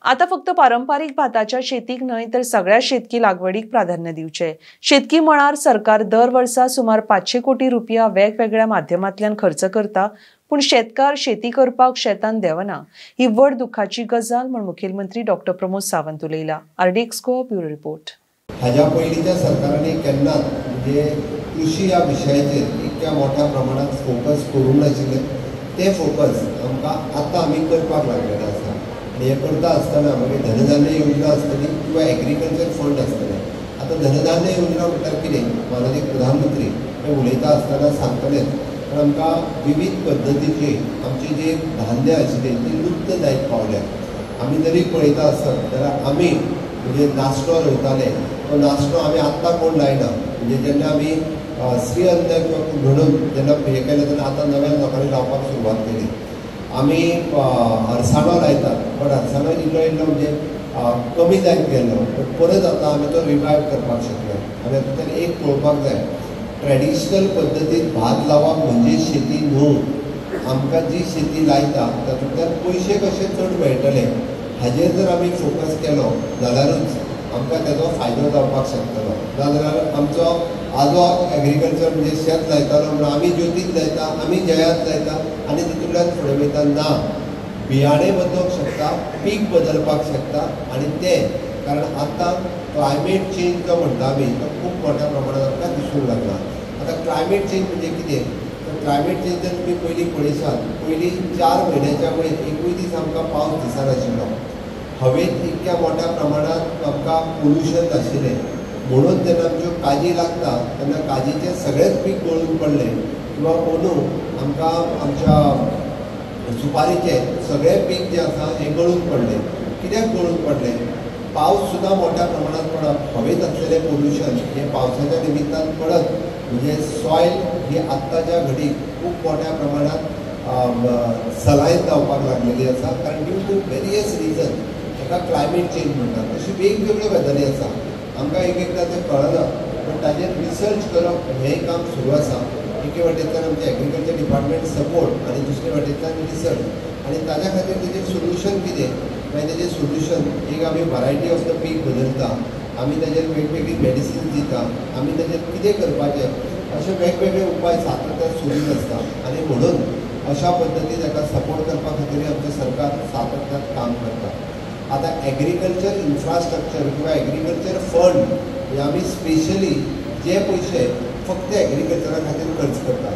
आता फक्त पारंपरिक भाताच्या शेतीक न्हय तर सगळ्या शेतकी लागवडीक प्राधान्य दिवचे। शेतकी मळार सरकार दर वर्सा सुमार 500 कोटी रुपया वेगवेगळ्या माध्यमांतल्यान खर्च करता, पण शेतकार शेती करपाक शेतान देवना ही व्हड दुःखाची गजाल म्हण मुखेलमंत्री डॉक्टर प्रमोद सावंत उलयला। आरडीएक्सको ब्युरो रिपोर्ट। हाज्या पयलींच्या सरकारांनी केन्नाच म्हणजे कृषी ह्या विशयाचेर इतक्या मोठ्या प्रमाणात फोकस करूंक नाशिल्ले। ते फोकस आमकां आतां आमी करपाक लागलेले आसा आनी हे करता आसतना मागीर धनधान्य योजना आसतली किंवा एग्रीकल्चर फंड आसतले। आतां धनधान्य योजना म्हटल्यार कितें, माननीय प्रधानमंत्री हे उलयता आसतना सांगतलेच, पण आमकां विविध पद्दतीची आमची जी धान्य आशिल्ली ती लुप्त जायत पावल्या। आमी जरी पळयता आसत जाल्यार आमी म्हणजे नाश्तो रोयताले, तो नाश्तो आमी आत्तां कोण लायना। म्हणजे जेन्ना आमी श्री अन्न म्हणून जेन्ना हे केलें तेन्ना आतां नव्या लोकांनी लावपाक सुरवात केली। आमी अळसाणो लायतात, पण अळसाणो इल्लो म्हणजे कमी जायत गेल्लो, पण परत आतां आमी तो रिवायव करपाक शकले। आमी हातूंतल्यान एक पळोवपाक जाय, ट्रेडिशनल पद्दतीन भात लावप म्हणजे शेती न्हू। आमकां जी शेती लायता तातूंतल्यान पयशे कशे चड मेळटले हाजेर जर आमी फोकस केलो जाल्यारूच आमकां तेजो फायदो जावपाक शकतलो। नाजाल्यार आमचो आजो एग्रीकल्चर म्हणजे शेत लायतालो म्हणून आमी ज्योतीत लायता, आमी जयात लायता आनी तितूंतल्यान फुडें वयता ना। बियाणे बदलूंक शकता, पीक बदलपाक शकता आनी तें कारण आतां क्लायमेट चेंज जो म्हणटा आमी तो खूब मोठ्या प्रमाणांत आमकां दिसूंक लागला। आतां क्लायमेट चेंज म्हणजे कितें, तर क्लायमेट चेंज जर तुमी पयलीं पळयशात, पयलीं 4 म्हयन्याच्या वयर एकूय दीस आमकां पावस दिसनाशिल्लो। हवेंत इतक्या मोठ्या प्रमाणांत आमकां पोल्युशन आशिल्लें, म्हणून जेन्ना आमच्यो काजी लागता तेन्ना काजीचे सगळेच पीक गळून पडले, किंवा अंदू आमकां आमच्या सुपारीचे सगळे पीक जे आसा हे गळून पडले। कित्याक गळून पडले? पावस सुद्दां मोठ्या प्रमाणांत पडप, हवेंत आसलेलें पोल्युशन हे पावसाच्या निमित्तान पडत म्हणजे सॉयल ही आत्ताच्या घडीक खूब मोठ्या प्रमाणांत सलायन जावपाक लागलेली आसा, कारण ड्यू टू वेरियस रिजन ताका क्लायमेट चेंज म्हणटात। अशी वेगवेगळ्यो गजाली आसा, आमकां एकदां तें कळना, पण ताजेर रिसर्च करप हेंय काम सुरू आसा। एके वाटेंतल्यान आमचें एग्रीकल्चर डिपार्टमेंट सपोर्ट आनी दुसरे वाटेंतल्यान रिसर्च, आनी ताज्या खातीर तेजें सोल्युशन कितें, मागीर तेजें सोल्युशन एक आमी वरायटी ऑफ द पीक बदलता, आमी ताजेर वेगवेगळी मेडिसिन्स दिता, आमी ताजेर कितें करपाचें अशे वेगवेगळे उपाय सातत्यान सुरूच आसता। आनी म्हणून अशा पद्दतीन ताका सपोर्ट करपा खातीर आमचें सरकार सातत्यान काम करता। आतां एग्रीकल्चर इन्फ्रास्ट्रक्चर किंवा एग्रीकल्चर फंड हे आमी स्पेशली जे पयशे फक्त एग्रीकल्चरा खातीर खर्च करतात,